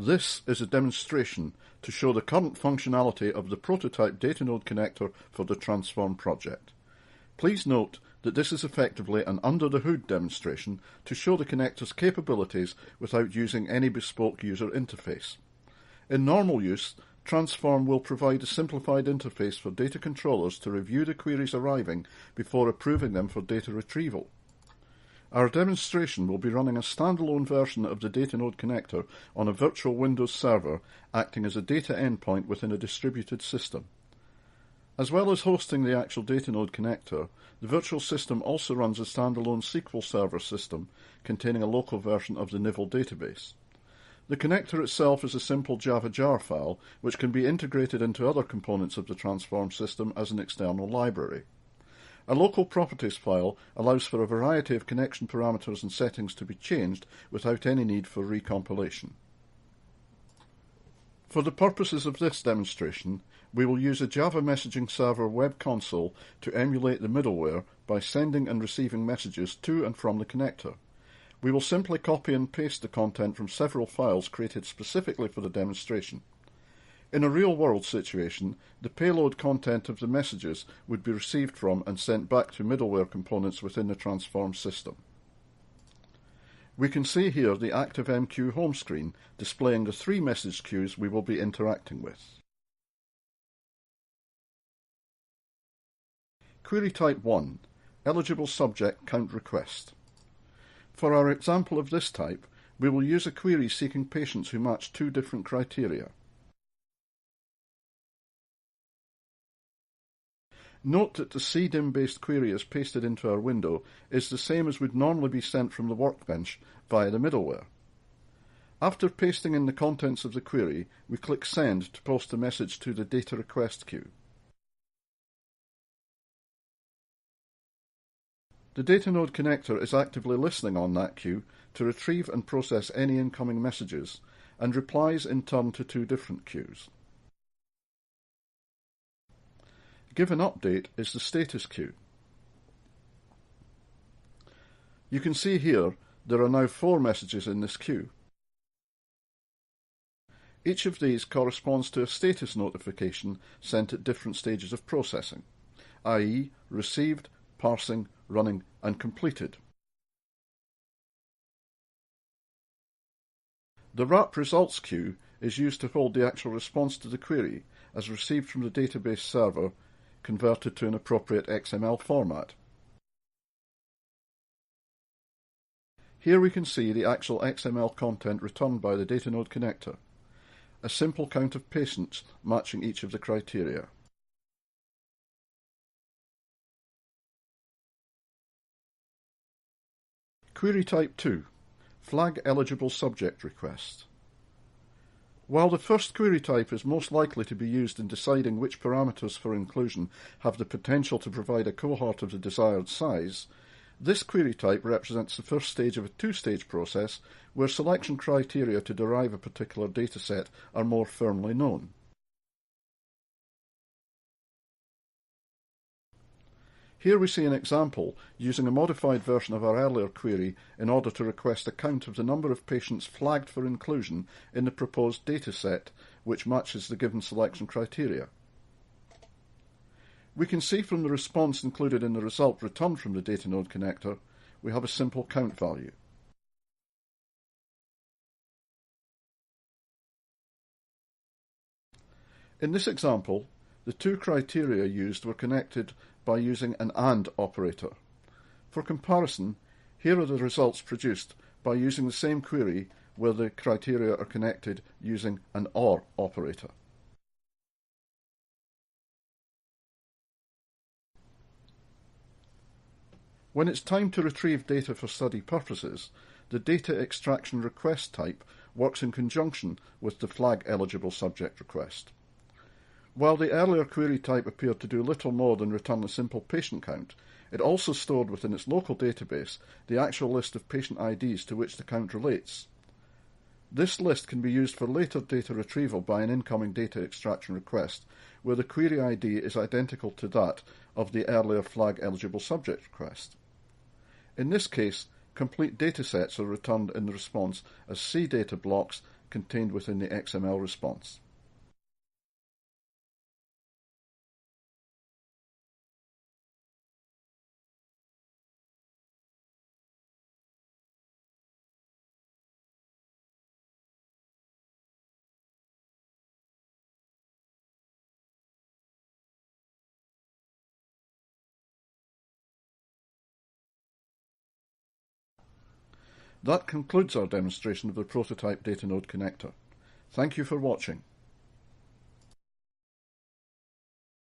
This is a demonstration to show the current functionality of the prototype Datanode connector for the Transform project. Please note that this is effectively an under-the-hood demonstration to show the connector's capabilities without using any bespoke user interface. In normal use, Transform will provide a simplified interface for data controllers to review the queries arriving before approving them for data retrieval. Our demonstration will be running a standalone version of the Datanode connector on a virtual Windows server acting as a data endpoint within a distributed system. As well as hosting the actual Datanode connector, the virtual system also runs a standalone SQL Server system containing a local version of the Nivel database. The connector itself is a simple Java jar file which can be integrated into other components of the Transform system as an external library. A local properties file allows for a variety of connection parameters and settings to be changed without any need for recompilation. For the purposes of this demonstration, we will use a Java Messaging Server web console to emulate the middleware by sending and receiving messages to and from the connector. We will simply copy and paste the content from several files created specifically for the demonstration. In a real-world situation, the payload content of the messages would be received from and sent back to middleware components within the Transform system. We can see here the ActiveMQ home screen displaying the 3 message queues we will be interacting with. Query Type 1. Eligible Subject Count Request. For our example of this type, we will use a query seeking patients who match 2 different criteria. Note that the CDIM-based query as pasted into our window is the same as would normally be sent from the workbench via the middleware. After pasting in the contents of the query, we click Send to post the message to the data request queue. The Datanode connector is actively listening on that queue to retrieve and process any incoming messages, and replies in turn to 2 different queues. Given update is the status queue. You can see here there are now 4 messages in this queue. Each of these corresponds to a status notification sent at different stages of processing, i.e. received, parsing, running, and completed. The wrap results queue is used to hold the actual response to the query as received from the database server converted to an appropriate XML format. Here we can see the actual XML content returned by the Datanode connector, a simple count of patients matching each of the criteria. Query Type 2. Flag Eligible Subject Request. While the first query type is most likely to be used in deciding which parameters for inclusion have the potential to provide a cohort of the desired size, this query type represents the first stage of a 2-stage process where selection criteria to derive a particular dataset are more firmly known. Here we see an example using a modified version of our earlier query in order to request a count of the number of patients flagged for inclusion in the proposed dataset which matches the given selection criteria. We can see from the response included in the result returned from the Datanode connector, we have a simple count value. In this example, the 2 criteria used were connected by using an AND operator. For comparison, here are the results produced by using the same query where the criteria are connected using an OR operator. When it's time to retrieve data for study purposes, the data extraction request type works in conjunction with the flag eligible subject request. While the earlier query type appeared to do little more than return a simple patient count, it also stored within its local database the actual list of patient IDs to which the count relates. This list can be used for later data retrieval by an incoming data extraction request, where the query ID is identical to that of the earlier flag eligible subject request. In this case, complete datasets are returned in the response as CData blocks contained within the XML response. That concludes our demonstration of the prototype Datanode connector. Thank you for watching.